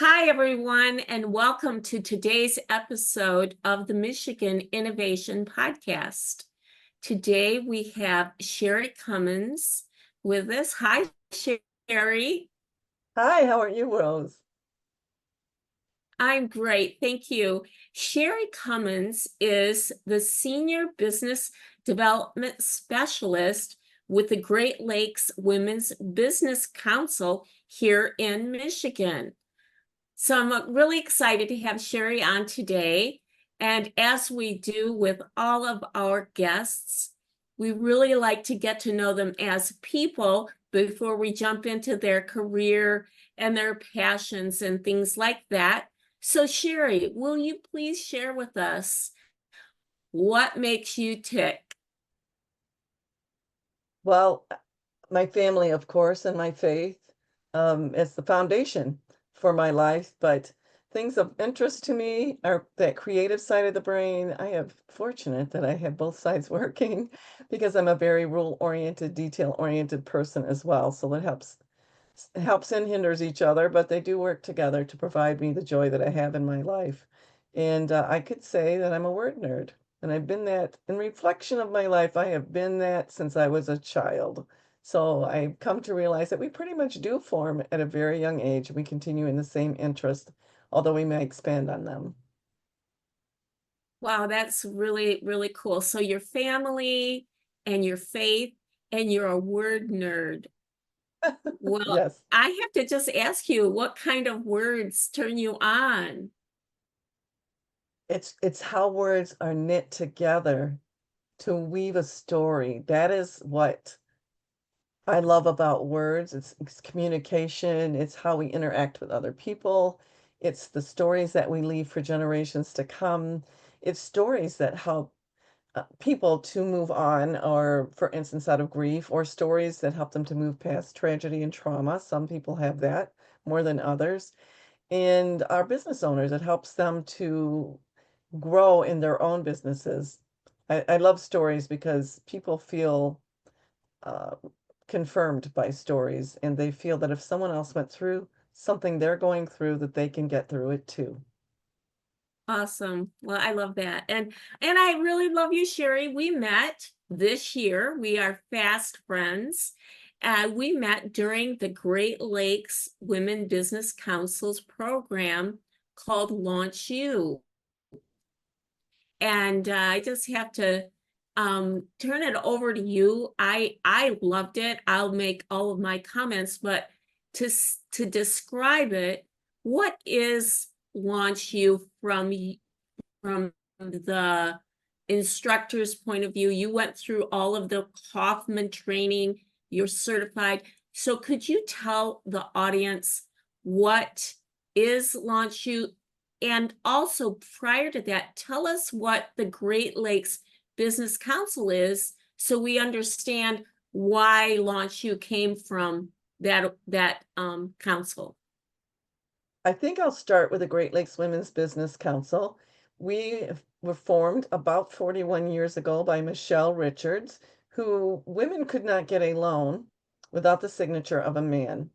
Hi, everyone, and welcome to today's episode of the Michigan Innovation Podcast. Today we have Sherry Cummins with us. Hi, Sherry. Hi, how are you, Rose? I'm great, thank you. Sherry Cummins is the Senior Business Development Specialist with the Great Lakes Women's Business Council here in Michigan. So I'm really excited to have Sherry on today. And as we do with all of our guests, we really like to get to know them as people before we jump into their career and their passions and things like that. So Sherry, will you please share with us what makes you tick? Well, my family, of course, and my faith is the foundation for my life, but things of interest to me are that creative side of the brain. I am fortunate that I have both sides working because I'm a very rule-oriented, detail-oriented person as well. So it helps and hinders each other, but they do work together to provide me the joy that I have in my life. And I could say that I'm a word nerd. And I've been that in reflection of my life. I have been that since I was a child. So I've come to realize that we pretty much do form at a very young age. We continue in the same interest, although we may expand on them. Wow, that's really, really cool. So your family and your faith, and you're a word nerd. Well, Yes. I have to just ask you, what kind of words turn you on? It's how words are knit together to weave a story. That is what I love about words. It's communication, it's how we interact with other people, it's the stories that we leave for generations to come. It's stories that help people to move on, or for instance, out of grief, or stories that help them to move past tragedy and trauma. Some people have that more than others. And our business owners, it helps them to grow in their own businesses. I love stories because people feel uh, confirmed by stories, and they feel that if someone else went through something they're going through, that they can get through it too. Awesome. Well, I love that. And I really love you, Sherry. We met this year. We are fast friends. We met during the Great Lakes Women Business Council's program called Launch You. And I just have to turn it over to you. I loved it. I'll make all of my comments, but to describe it, what is Launch You from the instructor's point of view? You went through all of the Kaufman training. You're certified. So could you tell the audience what is Launch You? And also, prior to that, tell us what the Great Lakes Business Council is, so we understand why Launch You came from that council. I think I'll start with the Great Lakes Women's Business Council. We were formed about 41 years ago by Michelle Richards, who women could not get a loan without the signature of a man.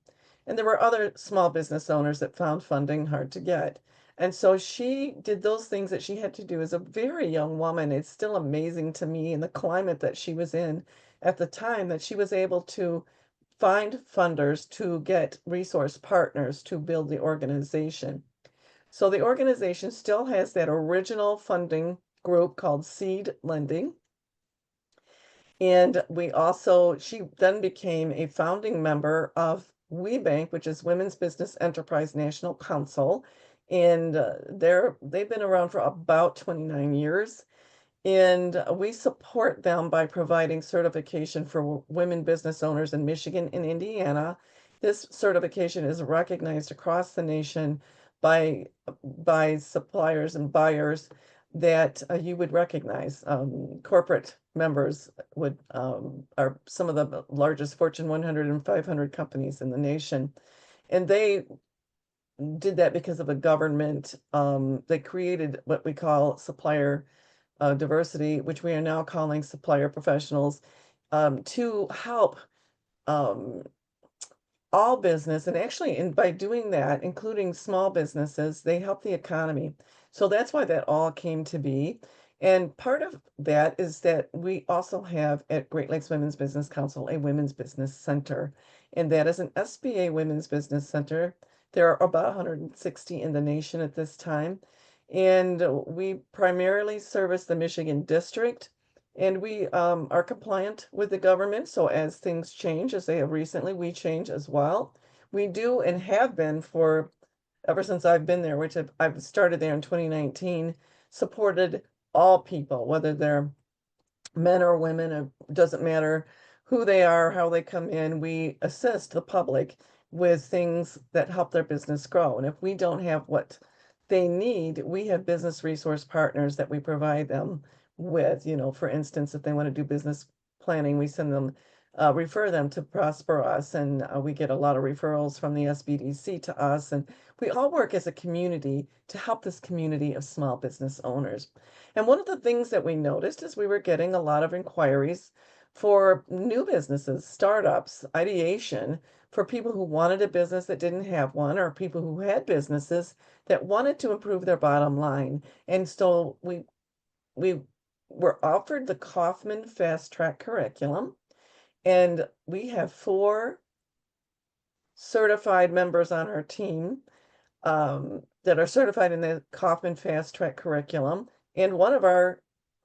And there were other small business owners that found funding hard to get. And so she did those things that she had to do as a very young woman. It's still amazing to me in the climate that she was in at the time, that she was able to find funders to get resource partners to build the organization. So the organization still has that original funding group called Seed Lending. And she then became a founding member of WeBank, which is Women's Business Enterprise National Council. And they've been around for about 29 years. And we support them by providing certification for women business owners in Michigan and Indiana. This certification is recognized across the nation by suppliers and buyers that you would recognize. Corporate members are some of the largest Fortune 100 and 500 companies in the nation. And they did that because of a government. They created what we call supplier diversity, which we are now calling supplier professionals, to help um, all business, and actually, by doing that, including small businesses, they help the economy. So that's why that all came to be. And part of that is that we also have at Great Lakes Women's Business Council a Women's Business Center, and that is an SBA Women's Business Center. There are about 160 in the nation at this time, and we primarily service the Michigan district. And we are compliant with the government. So as things change, as they have recently, we change as well. We do and have been for ever since I've been there, which I've started there in 2019, supported all people, whether they're men or women, it doesn't matter who they are, how they come in. We assist the public with things that help their business grow. And if we don't have what they need, we have business resource partners that we provide them with. For instance, if they want to do business planning, we send them, refer them to Prosper Us, and we get a lot of referrals from the SBDC to us. And we all work as a community to help this community of small business owners. And one of the things that we noticed is we were getting a lot of inquiries for new businesses, startups, ideation, for people who wanted a business that didn't have one, or people who had businesses that wanted to improve their bottom line. And so we were offered the Kaufman Fast Track curriculum, and we have 4 certified members on our team that are certified in the Kaufman Fast Track curriculum. And one of our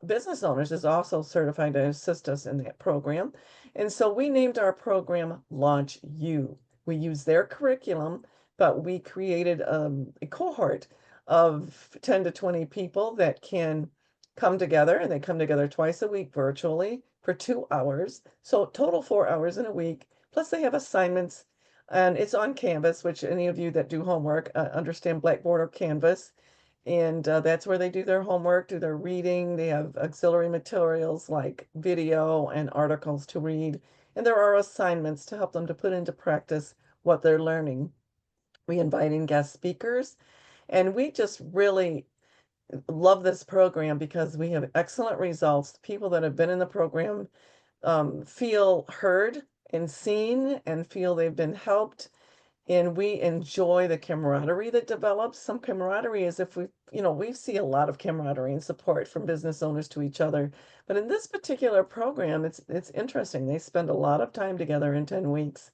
business owners is also certified to assist us in that program. And so we named our program Launch You. We use their curriculum, but we created a cohort of 10 to 20 people that can come together, and they come together twice a week virtually for 2 hours. So total 4 hours in a week. Plus they have assignments, and it's on Canvas, which any of you that do homework understand Blackboard or Canvas. And that's where they do their homework, do their reading. They have auxiliary materials like video and articles to read. And there are assignments to help them to put into practice what they're learning. We invite in guest speakers, and we just really love this program because we have excellent results. People that have been in the program feel heard and seen and feel they've been helped. And we enjoy the camaraderie that develops. Some camaraderie is if we see a lot of camaraderie and support from business owners to each other. But in this particular program, it's interesting. They spend a lot of time together in 10 weeks,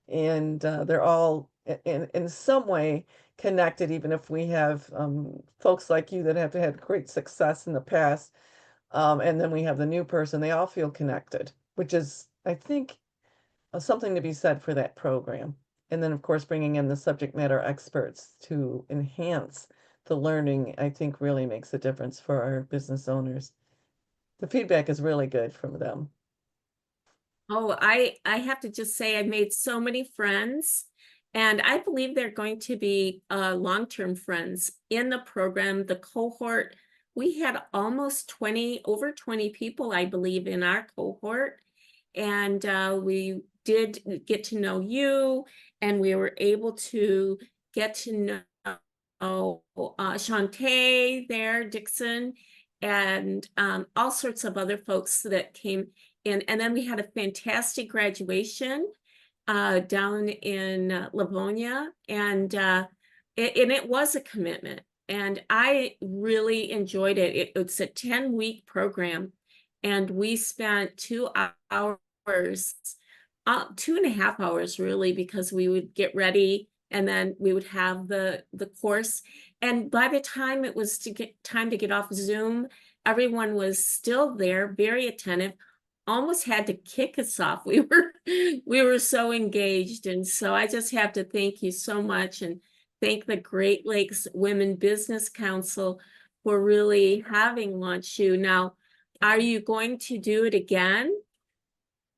and they're all in some way connected, even if we have folks like you that have had great success in the past. And then we have the new person. They all feel connected, which is, I think, something to be said for that program. And then, of course, bringing in the subject matter experts to enhance the learning, I think really makes a difference for our business owners. The feedback is really good from them. Oh, I have to just say I made so many friends, and I believe they're going to be long-term friends in the program. The cohort, we had almost over 20 people, I believe, in our cohort. And we did get to know you, and we were able to get to know Shantae there, Dixon, and all sorts of other folks that came in. And then we had a fantastic graduation down in Livonia, and it was a commitment. And I really enjoyed it. It's a 10-week program, and we spent 2 hours, 2.5 hours really, because we would get ready and then we would have the course. And by the time it was time to get off Zoom, everyone was still there, very attentive, almost had to kick us off. We were so engaged. And so I just have to thank you so much, and thank the Great Lakes Women Business Council for really having Launch You. Now, are you going to do it again?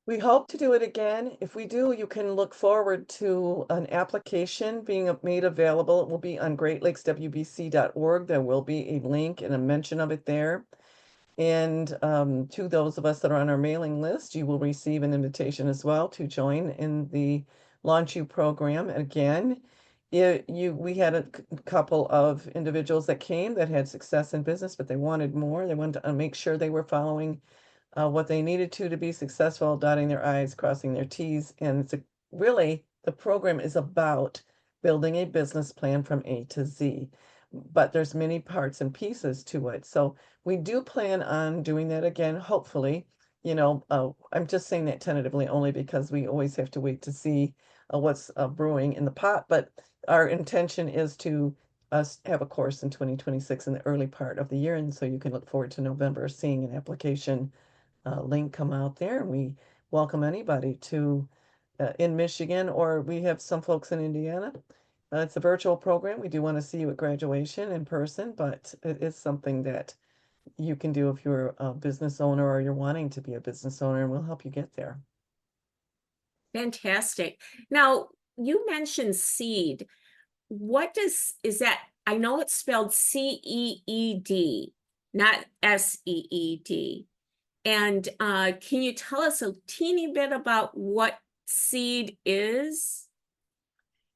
We hope to do it again. If we do, you can look forward to an application being made available. It will be on greatlakeswbc.org. There will be a link and a mention of it there. And to those of us that are on our mailing list, you will receive an invitation as well to join in the Launch You program. Again, we had a couple of individuals that came that had success in business, but they wanted more. They wanted to make sure they were following what they needed to be successful, dotting their I's, crossing their T's. And it's really the program is about building a business plan from A to Z. But there's many parts and pieces to it. So we do plan on doing that again, hopefully. I'm just saying that tentatively only because we always have to wait to see what's brewing in the pot. But our intention is to have a course in 2026 in the early part of the year. And so you can look forward to November seeing an application link come out there. And we welcome anybody to in Michigan, or we have some folks in Indiana. It's a virtual program. We do want to see you at graduation in person, but it is something that you can do if you're a business owner or you're wanting to be a business owner, and we'll help you get there. Fantastic. Now, you mentioned seed. Is that? I know it's spelled CEED, not SEED. And can you tell us a teeny bit about what seed is?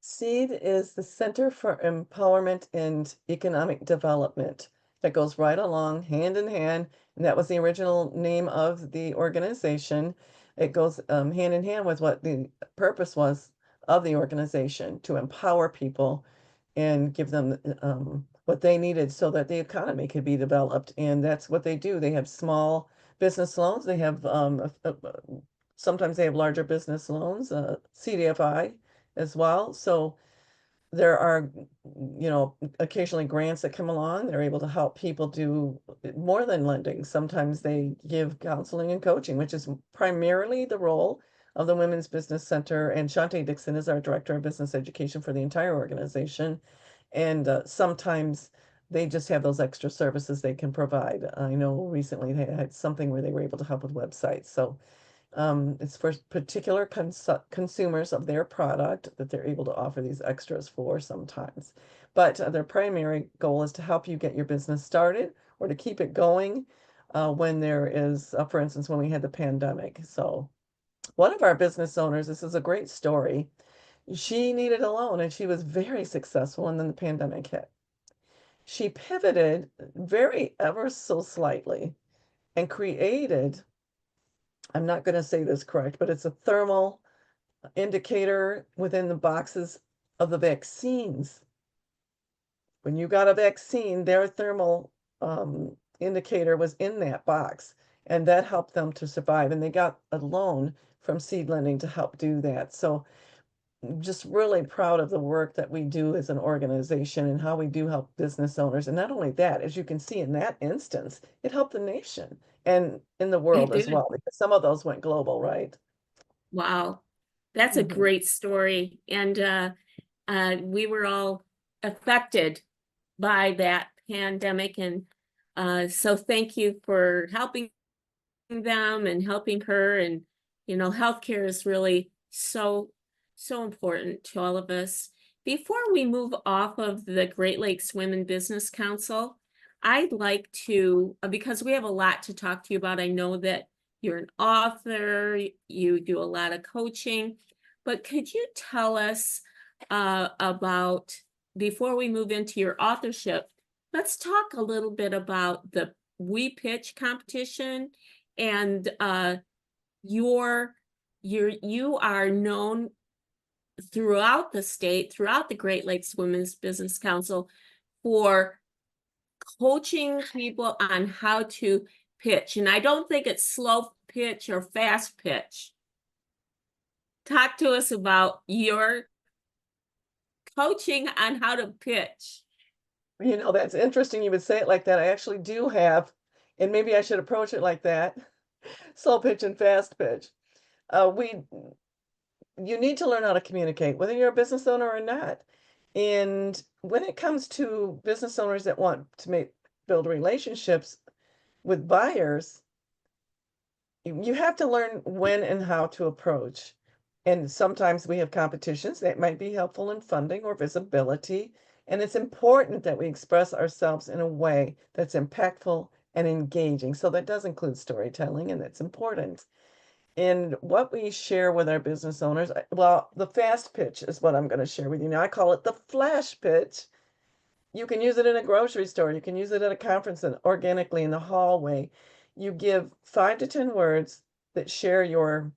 SEED is the Center for Empowerment and Economic Development. That goes right along hand in hand, and that was the original name of the organization. It goes hand in hand with what the purpose was of the organization, to empower people and give them what they needed so that the economy could be developed. And that's what they do. They have small business loans. They have sometimes they have larger business loans, CDFI as well. So there are, occasionally grants that come along. They're able to help people do more than lending. Sometimes they give counseling and coaching, which is primarily the role of the Women's Business Center. And Shante Dixon is our Director of Business Education for the entire organization. And sometimes they just have those extra services they can provide. I know recently they had something where they were able to help with websites. So it's for particular consumers of their product that they're able to offer these extras for sometimes. But their primary goal is to help you get your business started or to keep it going when there is, for instance, when we had the pandemic. So one of our business owners, this is a great story. She needed a loan and she was very successful, and then the pandemic hit. She pivoted very ever so slightly and created, I'm not going to say this correct, but it's a thermal indicator within the boxes of the vaccines. When you got a vaccine, their thermal indicator was in that box, and that helped them to survive. And they got a loan from seed lending to help do that. So just really proud of the work that we do as an organization and how we do help business owners. And not only that, as you can see in that instance, it helped the nation and in the world It as did. well, because some of those went global, right? Wow. That's a Mhm. great story. And we were all affected by that pandemic. And so thank you for helping them and helping her. And, healthcare is really so important to all of us. Before we move off of the Great Lakes Women Business Council, I'd like to, because we have a lot to talk to you about. I know that you're an author, you do a lot of coaching, but could you tell us about, before we move into your authorship, let's talk a little bit about the We Pitch competition and you are known throughout the state, throughout the Great Lakes Women's Business Council, for coaching people on how to pitch. And I don't think it's slow pitch or fast pitch. Talk to us about your coaching on how to pitch. That's interesting you would say it like that. I actually do have, and maybe I should approach it like that, slow pitch and fast pitch. You need to learn how to communicate, whether you're a business owner or not. And when it comes to business owners that want to build relationships with buyers, you have to learn when and how to approach. And sometimes we have competitions that might be helpful in funding or visibility. And it's important that we express ourselves in a way that's impactful and engaging. So that does include storytelling, and that's important. And what we share with our business owners, well, the fast pitch is what I'm going to share with you now. I call it the flash pitch. You can use it in a grocery store. You can use it at a conference and organically in the hallway. You give 5 to 10 words that share your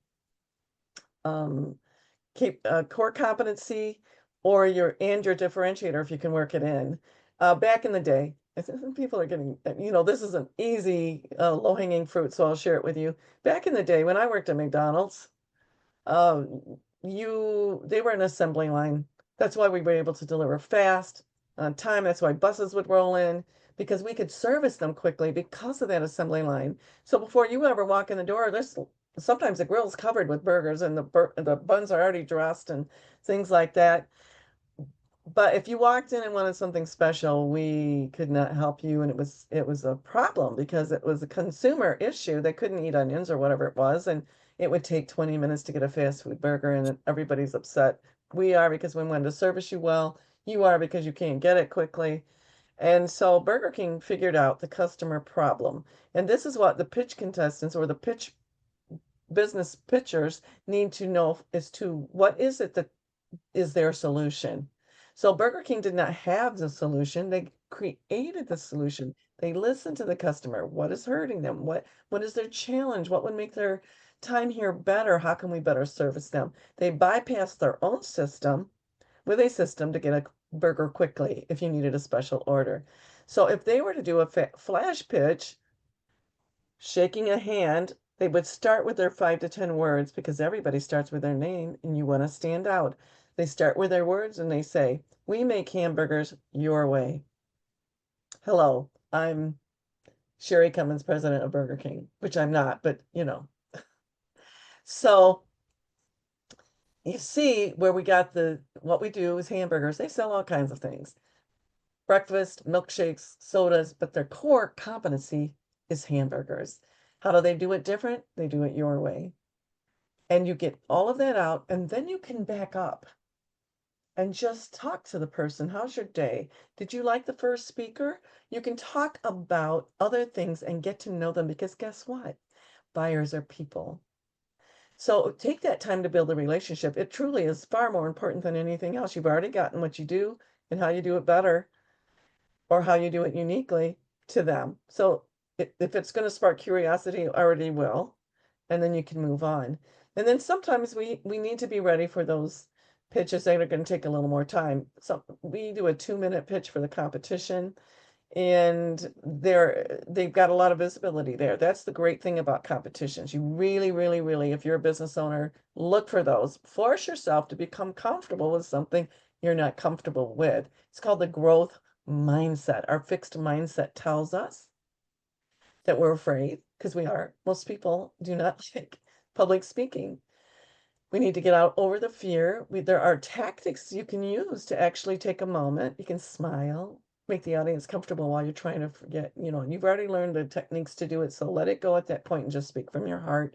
keep core competency or your differentiator if you can work it in. Back in the day, people are getting, this is an easy low-hanging fruit, so I'll share it with you. Back in the day when I worked at McDonald's, uh, they were an assembly line. That's why we were able to deliver fast, on time. That's why buses would roll in, because we could service them quickly because of that assembly line. So before you ever walk in the door, there's sometimes the grill's covered with burgers and the buns are already dressed and things like that. But if you walked in and wanted something special, we could not help you, and it was a problem because it was a consumer issue. They couldn't eat onions or whatever it was, and it would take 20 minutes to get a fast food burger, and then everybody's upset. We are because we wanted to service you well. You are because you can't get it quickly. And so Burger King figured out the customer problem. And this is what the pitch contestants or the pitch business pitchers need to know as to what is it that is their solution. So Burger King did not have the solution. They created the solution. They listened to the customer. What is hurting them? What is their challenge? What would make their time here better? How can we better service them? They bypassed their own system with a system to get a burger quickly if you needed a special order. So if they were to do a flash pitch, shaking a hand, they would start with their 5 to 10 words because everybody starts with their name and you want to stand out. They start with their words and they say, "We make hamburgers your way. Hello, I'm Sherry Cummins, president of Burger King," which I'm not, but So you see where we got what we do is hamburgers. They sell all kinds of things. Breakfast, milkshakes, sodas, but their core competency is hamburgers. How do they do it different? They do it your way. And you get all of that out, and then you can back up and just talk to the person. How's your day? Did you like the first speaker? You can talk about other things and get to know them because guess what? Buyers are people. So take that time to build a relationship. It truly is far more important than anything else. You've already gotten what you do and how you do it better or how you do it uniquely to them. So if it's going to spark curiosity, it already will, and then you can move on. And then sometimes we need to be ready for those pitches that are going to take a little more time. So we do a 2-minute pitch for the competition, and they've got a lot of visibility there. That's the great thing about competitions. You really, really, really, if you're a business owner, look for those. Force yourself to become comfortable with something you're not comfortable with. It's called the growth mindset. Our fixed mindset tells us that we're afraid because we are. Most people do not like public speaking. We need to get out over the fear. There are tactics you can use to actually take a moment. You can smile, make the audience comfortable while you're trying to forget, and you've already learned the techniques to do it. So let it go at that point and just speak from your heart.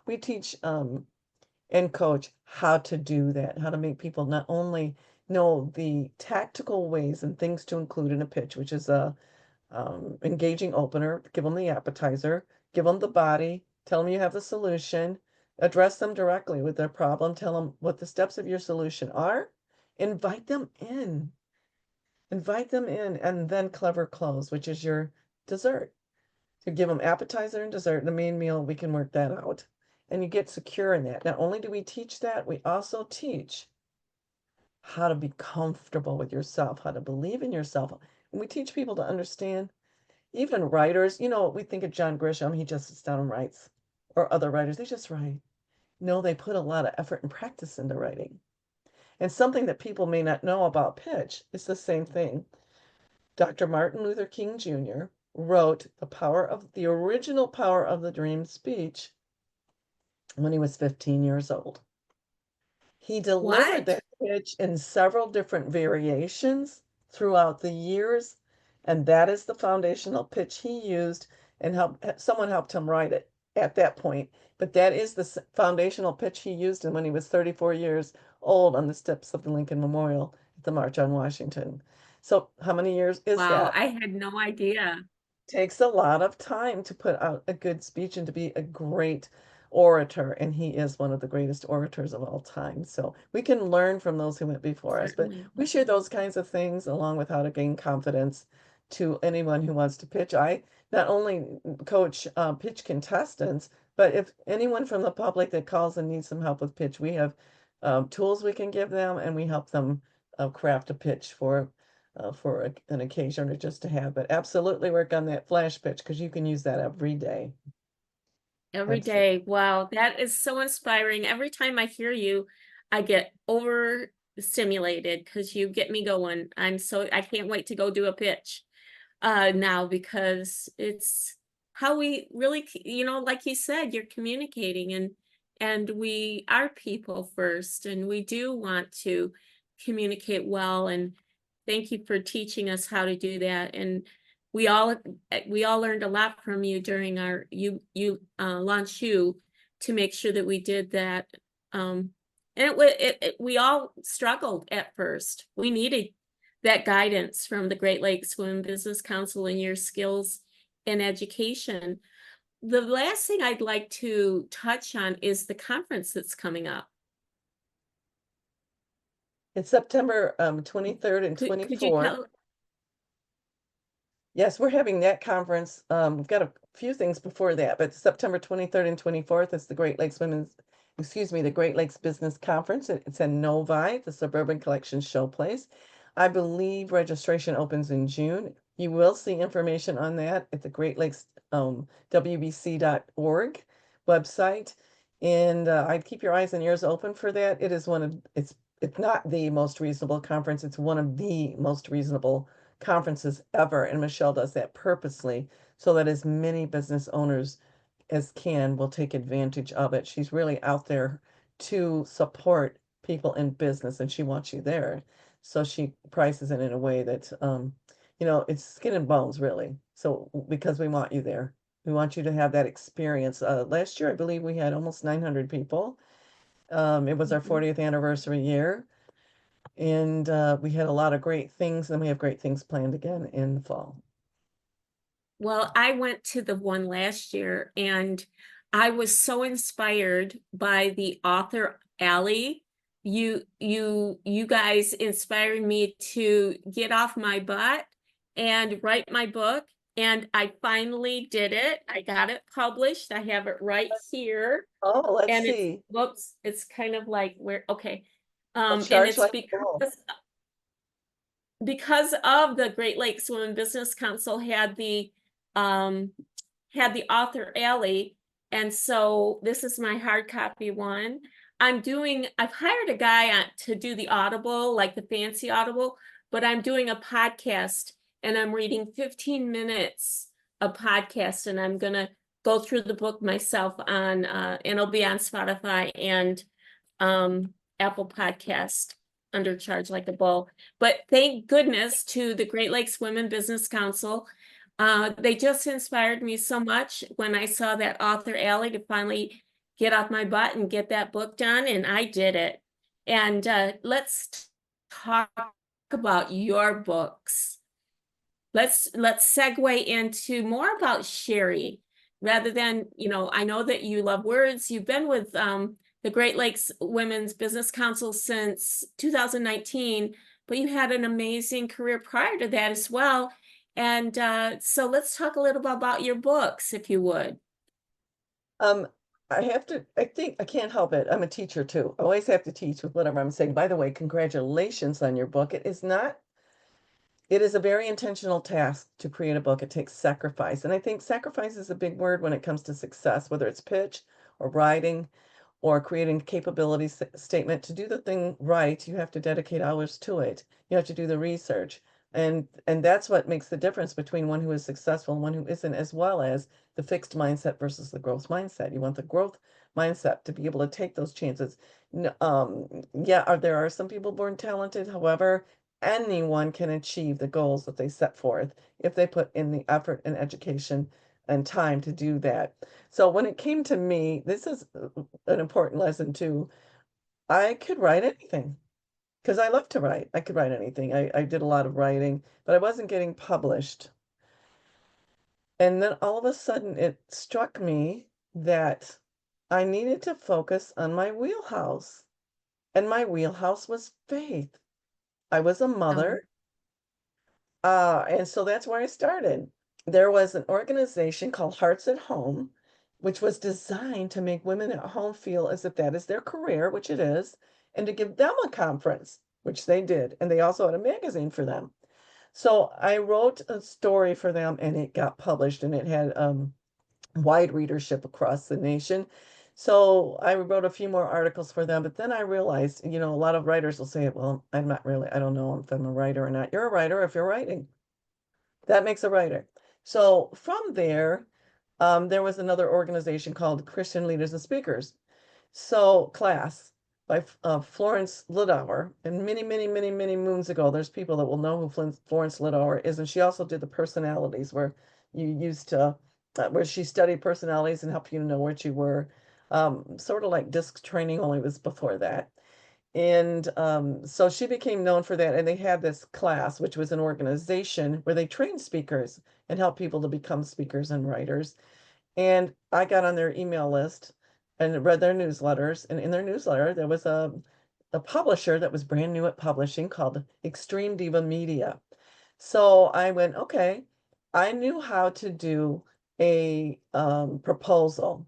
We teach and coach how to do that, how to make people not only know the tactical ways and things to include in a pitch, which is a engaging opener, give them the appetizer, give them the body, tell them you have the solution, address them directly with their problem, tell them what the steps of your solution are, invite them in, and then clever close, which is your dessert. To give them appetizer and dessert, the main meal, we can work that out. And you get secure in that. Not only do we teach that, we also teach how to be comfortable with yourself, how to believe in yourself. And we teach people to understand, even writers, we think of John Grisham, he just sits down and writes, or other writers, they just write. No, they put a lot of effort and practice into writing. And something that people may not know about pitch is the same thing. Dr. Martin Luther King Jr. wrote the original Power of the Dream speech when he was 15 years old. He delivered What? that pitch in several different variations throughout the years, and that is the foundational pitch he used, and someone helped him write it at that point. But that is the foundational pitch he used and when he was 34 years old on the steps of the Lincoln Memorial at the March on Washington. So how many years is Wow, that? I had no idea. Takes a lot of time to put out a good speech and to be a great orator, and he is one of the greatest orators of all time. So we can learn from those who went before us, but Certainly. we share those kinds of things along with how to gain confidence to anyone who wants to pitch. I not only coach pitch contestants, but if anyone from the public that calls and needs some help with pitch, we have tools we can give them, and we help them craft a pitch for an occasion or just to have. But absolutely work on that flash pitch because you can use that every day. Every Absolutely. day. Wow, that is so inspiring. Every time I hear you, I get overstimulated because you get me going. I can't wait to go do a pitch now because it's how we really, like you said, you're communicating and we are people first and we do want to communicate well and thank you for teaching us how to do that. And we all we all learned a lot from you during our launch you to make sure that we did that. And we all struggled at first. We needed that guidance from the Great Lakes Women Business Council and your skills in education. The last thing I'd like to touch on is the conference that's coming up. It's September 23rd and Could you 24th. tell? Yes, we're having that conference. We've got a few things before that, but September 23rd and 24th is the the Great Lakes Business Conference. It's in Novi, the Suburban Collection Showplace. I believe registration opens in June. You will see information on that at the Great Lakes WBC.org website. And I'd keep your eyes and ears open for that. It's not the most reasonable conference. It's one of the most reasonable conferences ever, and Michelle does that purposely so that as many business owners as can will take advantage of it. She's really out there to support people in business, and she wants you there. So she prices it in a way that, it's skin and bones, really. So because we want you there, we want you to have that experience. Last year, I believe we had almost 900 people. It was our Mhm. 40th anniversary year. And we had a lot of great things, and we have great things planned again in the fall. Well, I went to the one last year and I was so inspired by the author Allie. You guys inspired me to get off my butt and write my book. And I finally did it. I got it published. I have it right here. Oh, let's And see. it's kind of like where, okay. I'll And charge it's like a bull. because of the Great Lakes Women Business Council had the author Allie, and so this is my hard copy one. I've hired a guy to do the Audible, like the fancy Audible, but I'm doing a podcast and I'm reading 15 minutes a podcast and I'm gonna go through the book myself and it'll be on Spotify and Apple Podcast under Charge Like a Bull. But thank goodness to the Great Lakes Women Business Council. They just inspired me so much when I saw that author Allie to finally get off my butt and get that book done, and I did it. And let's talk about your books. Let's segue into more about Sherry rather than, I know that you love words. You've been with the Great Lakes Women's Business Council since 2019, but you had an amazing career prior to that as well. And so let's talk a little bit about your books, if you would. Um, I think I can't help it. I'm a teacher too. I always have to teach with whatever I'm saying. By the way, congratulations on your book. It is a very intentional task to create a book. It takes sacrifice. And I think sacrifice is a big word when it comes to success, whether it's pitch or writing or creating a capability statement. To do the thing right, you have to dedicate hours to it. You have to do the research. And that's what makes the difference between one who is successful and one who isn't, as well as the fixed mindset versus the growth mindset. You want the growth mindset to be able to take those chances. Yeah, there are some people born talented. However, anyone can achieve the goals that they set forth if they put in the effort and education and time to do that. So when it came to me, this is an important lesson too. I could write anything because I love to write. I could write anything. I did a lot of writing, but I wasn't getting published. And then all of a sudden it struck me that I needed to focus on my wheelhouse. And my wheelhouse was faith. I was a Um, mother. And so that's where I started. There was an organization called Hearts at Home, which was designed to make women at home feel as if that is their career, which it is, and to give them a conference, which they did. And they also had a magazine for them. So I wrote a story for them and it got published and it had wide readership across the nation. So I wrote a few more articles for them, but then I realized, a lot of writers will say, well, I'm not really, I don't know if I'm a writer or not. You're a writer if you're writing. That makes a writer. So from there was another organization called Christian Leaders and Speakers. So class by Florence Lidauer, and many, many, many, many moons ago, there's people that will know who Florence Lidauer is, and she also did the personalities where you used to, where she studied personalities and helped you to know what you were. Sort of like disc training, only was before that. And so she became known for that. And they had this class, which was an organization where they trained speakers and helped people to become speakers and writers. And I got on their email list and read their newsletters. And in their newsletter, there was a publisher that was brand new at publishing called Extreme Diva Media. So I went, okay, I knew how to do a proposal,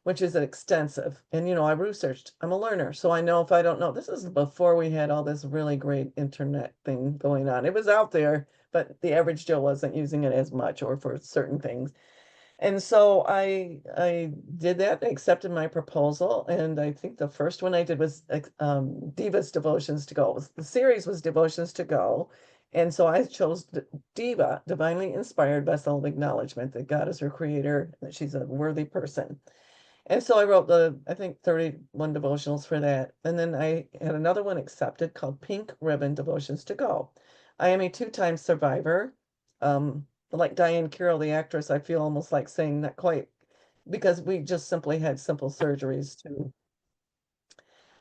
which is extensive. And, I researched, I'm a learner. So I know if I don't know, this is before we had all this really great internet thing going on. It was out there, but the average Joe wasn't using it as much or for certain things. And so I did that, I accepted my proposal, and I think the first one I did was Diva's Devotions to Go. The series was Devotions to Go, and so I chose Diva, Divinely Inspired Vessel of Acknowledgement, that God is her creator, that she's a worthy person. And so I wrote I think 31 devotionals for that. And then I had another one accepted called Pink Ribbon Devotions to Go. I am a two-time survivor. Like Diane Carroll, the actress, I feel almost like saying not quite, because we just simply had simple surgeries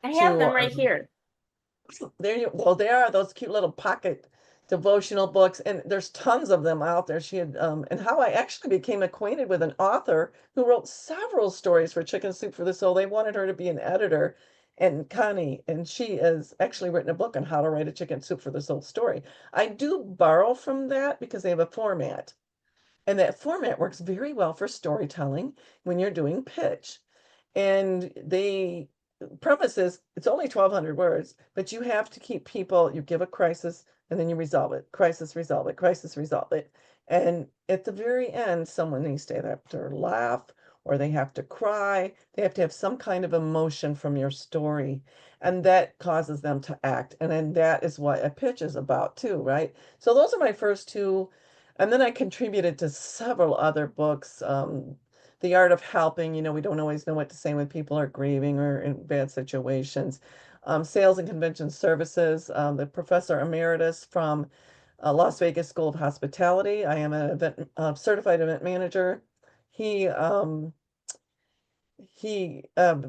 I have to them right here. there you well, there are those cute little pocket devotional books, and there's tons of them out there. She had and how I actually became acquainted with an author who wrote several stories for Chicken Soup for the Soul. They wanted her to be an editor, and Connie, and she has actually written a book on how to write a Chicken Soup for the Soul story. I do borrow from that because they have a format, and that format works very well for storytelling when you're doing pitch. And they preface is it's only 1,200 words, but you have to keep people, you give a crisis and then you resolve it. Crisis, resolve it, crisis, resolve it. And at the very end, someone needs to have to laugh or they have to cry. They have to have some kind of emotion from your story. And that causes them to act. And then that is what a pitch is about too, right? So those are my first two. And then I contributed to several other books. The Art of Helping, we don't always know what to say when people are grieving or in bad situations. Sales and Convention Services, the professor emeritus from Las Vegas School of Hospitality. I am a certified event manager. He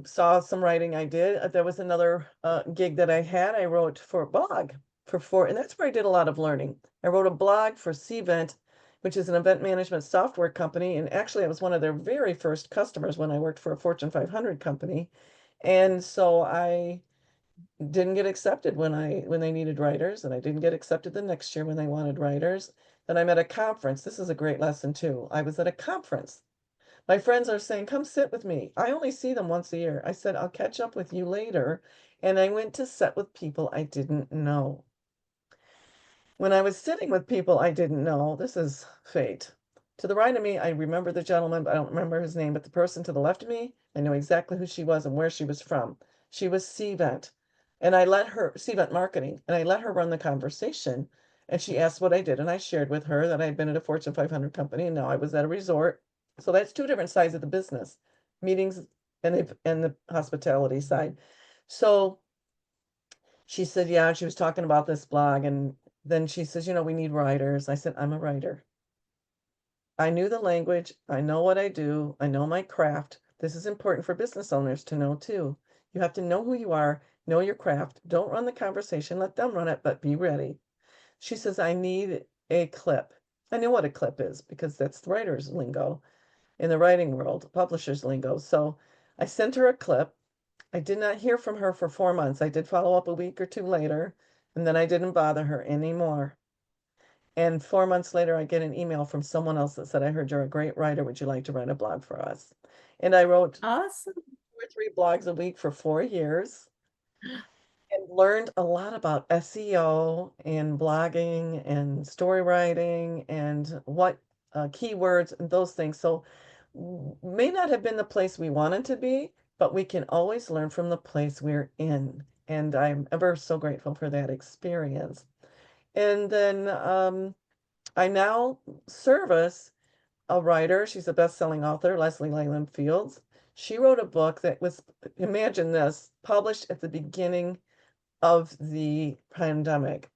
saw some writing I did. There was another gig that I had. I wrote for a blog and that's where I did a lot of learning. I wrote a blog for Cvent, which is an event management software company. And actually, I was one of their very first customers when I worked for a Fortune 500 company. And so I didn't get accepted when they needed writers, and I didn't get accepted the next year when they wanted writers. Then I'm at a conference. This is a great lesson too. I was at a conference. My friends are saying, come sit with me. I only see them once a year. I said, I'll catch up with you later. And I went to sit with people I didn't know. When I was sitting with people I didn't know, this is fate. To the right of me, I remember the gentleman, but I don't remember his name, but the person to the left of me, I know exactly who she was and where she was from. She was Cvent. And I let her, Cvent Marketing, and I let her run the conversation. And she asked what I did, and I shared with her that I had been at a Fortune 500 company, and now I was at a resort. So that's two different sides of the business, meetings and the hospitality side. So she said, yeah, she was talking about this blog, and then she says, we need writers. I said, I'm a writer. I knew the language. I know what I do. I know my craft. This is important for business owners to know too. You have to know who you are, know your craft. Don't run the conversation, let them run it, but be ready. She says, I need a clip. I know what a clip is because that's the writer's lingo in the writing world, publisher's lingo. So I sent her a clip. I did not hear from her for 4 months. I did follow up a week or two later, and then I didn't bother her anymore. And 4 months later, I get an email from someone else that said, I heard you're a great writer. Would you like to write a blog for us? And I wrote Awesome. 2 or 3 blogs a week for 4 years. and learned a lot about SEO and blogging and story writing and what keywords and those things. So may not have been the place we wanted to be, but we can always learn from the place we're in. And I'm ever so grateful for that experience. And then I now service a writer. She's a best-selling author, Leslie Leyland Fields. She wrote a book that was, imagine this, published at the beginning of the pandemic.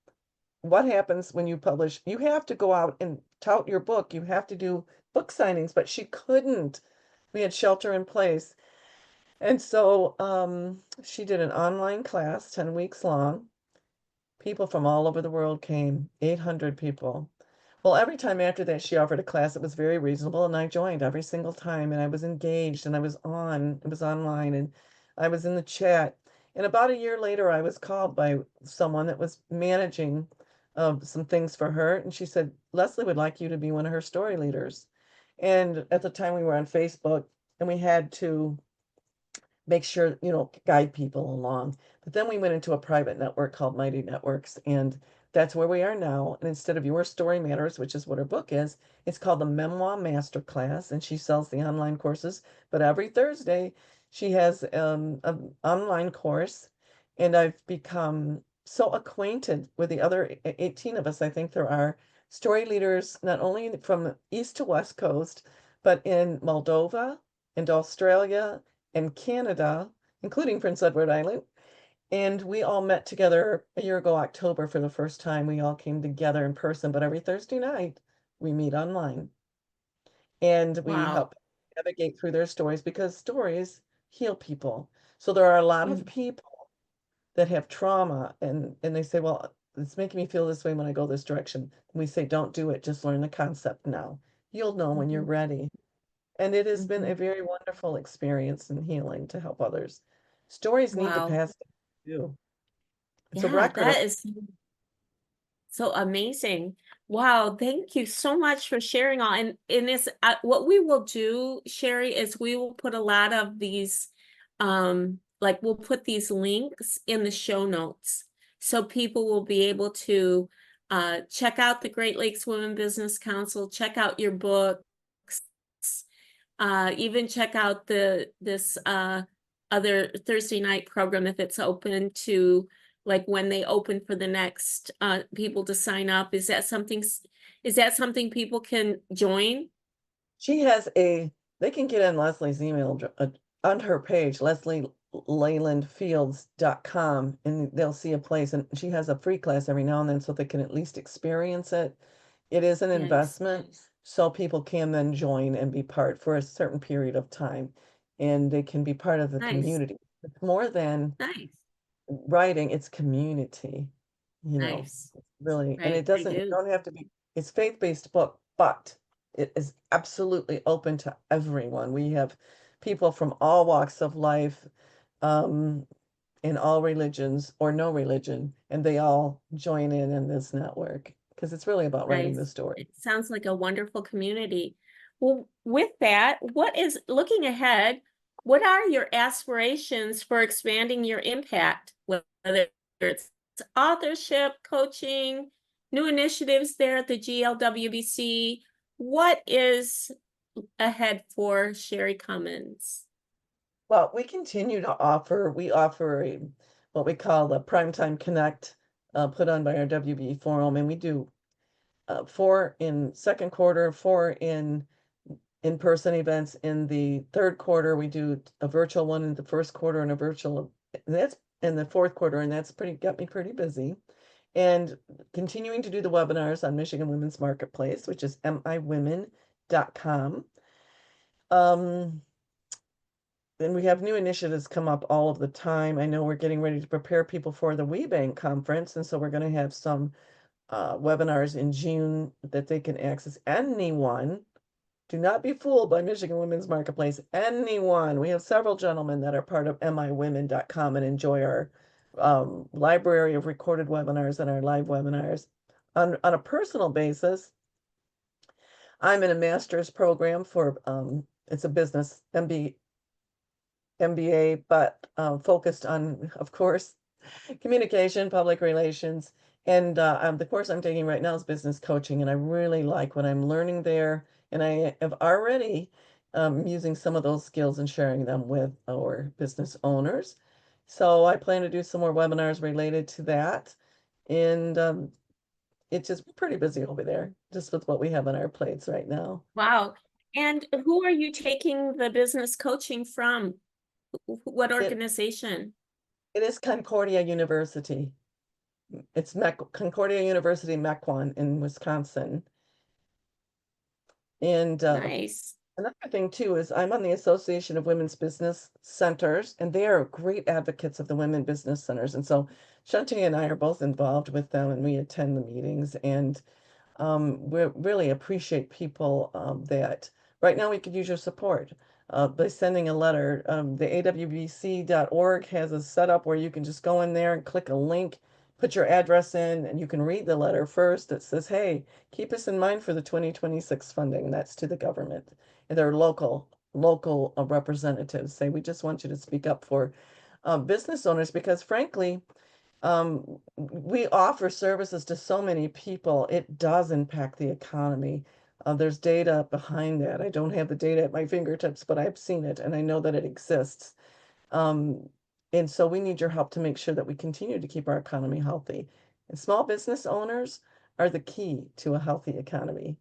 What happens when you publish? You have to go out and tout your book. You have to do book signings, but she couldn't. We had shelter in place. And so she did an online class, 10 weeks long. People from all over the world came, 800 people. Well, every time after that, she offered a class that was very reasonable, and I joined every single time, and I was engaged, and I was on, it was online, and I was in the chat. And about a year later, I was called by someone that was managing some things for her, and she said, Leslie would like you to be one of her story leaders. And at the time, we were on Facebook, and we had to make sure, guide people along. But then we went into a private network called Mighty Networks, and that's where we are now. And instead of Your Story Matters, which is what her book is, it's called the Memoir Masterclass, and she sells the online courses. But every Thursday, she has an online course, and I've become so acquainted with the other 18 of us, I think there are, story leaders, not only from East to West Coast, but in Moldova and Australia and Canada, including Prince Edward Island. And we all met together a year ago, October, for the first time. We all came together in person, but every Thursday night we meet online and we Wow. help navigate through their stories because stories heal people. So there are a lot of Mm, people that have trauma and they say, well, it's making me feel this way when I go this direction. And we say, don't do it, just learn the concept now. You'll know when you're mhm, ready. And it has been mhm. a very wonderful experience and healing to help others. Stories need to Wow. pass through. It's a Yeah, record of, that is so amazing. Wow, thank you so much for sharing all. And this, what we will do, Sherry, is we will put a lot of these, like we'll put these links in the show notes so people will be able to check out the Great Lakes Women Business Council, check out your books, even check out this other Thursday night program if it's open to like when they open for the next people to sign up. Is that something people can join? she has they can get in Leslie's email on her page, leslielaylandfields.com, and they'll see a place. And she has a free class every now and then so they can at least experience it. It is an Nice, investment, so people can then join and be part for a certain period of time, and they can be part of the nice, community. It's more than nice, writing, it's community, nice. really. And Right, I you do. don't have to be, it's faith-based book, but it is absolutely open to everyone. We have people from all walks of life, um, in all religions or no religion, and they all join in this network because it's really about writing the Nice. story. It sounds like a wonderful community. Well, with that, what is looking ahead? What are your aspirations for expanding your impact, whether it's authorship, coaching, new initiatives there at the GLWBC? What is ahead for Sherry Cummins? Well, we continue to we offer what we call the Primetime Connect, put on by our WB Forum, and we do four in second quarter, four in-person events. In the third quarter, we do a virtual one in the first quarter and a virtual, and that's in the fourth quarter, and that's got me pretty busy. And continuing to do the webinars on Michigan Women's Marketplace, which is miwomen.com. And we have new initiatives come up all of the time. I know we're getting ready to prepare people for the WeBank conference, and so we're going to have some webinars in June that they can access. Anyone, do not be fooled by Michigan Women's Marketplace. Anyone. We have several gentlemen that are part of miwomen.com and enjoy our library of recorded webinars and our live webinars. On a personal basis, I'm in a master's program for it's a business MBA, but focused on, of course, Communication, public relations, and the course I'm taking right now is business coaching, and I really like what I'm learning there. And I have already using some of those skills and sharing them with our business owners. So I plan to do some more webinars related to that. And it's just pretty busy over there, just with what we have on our plates right now. Wow. And who are you taking the business coaching from? What It organization? it is Concordia University. It's Concordia University, Mequon in Wisconsin. And Nice. another thing too is I'm on the Association of Women's Business Centers, and they are great advocates of the women business centers. And so Shanti and I are both involved with them, and we attend the meetings. And we really appreciate people that right now we could use your support by sending a letter. The awbc.org has a setup where you can just go in there and click a link, put your address in, and you can read the letter first that says, hey, keep us in mind for the 2026 funding. And that's to the government. And their local representatives say, we just want you to speak up for business owners because frankly, we offer services to so many people, it does impact the economy. There's data behind that. I don't have the data at my fingertips, but I've seen it and I know that it exists. Um, and so we need your help to make sure that we continue to keep our economy healthy. And small business owners are the key to a healthy economy.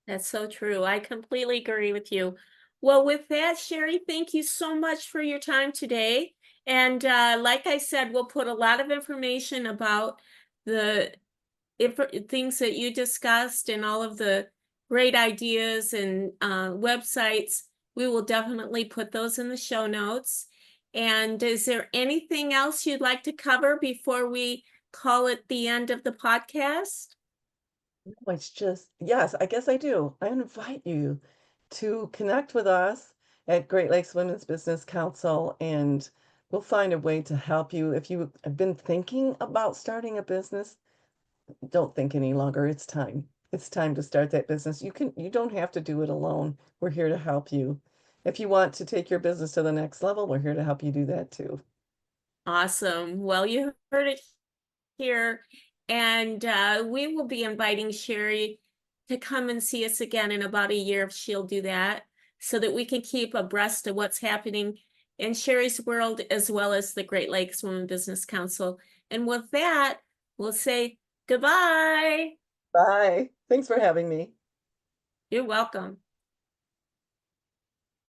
That's so true. I completely agree with you. Well, with that, Sherry, thank you so much for your time today. And like I said, we'll put a lot of information about the things that you discussed and all of the great ideas and websites. We will definitely put those in the show notes. And is there anything else you'd like to cover before we call it the end of the podcast? No, it's just, yes, I guess I do. I invite you to connect with us at Great Lakes Women's Business Council, and we'll find a way to help you. If you have been thinking about starting a business, don't think any longer. It's time. It's time to start that business. You don't have to do it alone. We're here to help you. If you want to take your business to the next level, we're here to help you do that too. Awesome. Well, you heard it here. And we will be inviting Sherry to come and see us again in about a year if she'll do that, so that we can keep abreast of what's happening in Sherry's world as well as the Great Lakes Women Business Council. And with that, we'll say goodbye. Bye. Thanks for having me. You're welcome.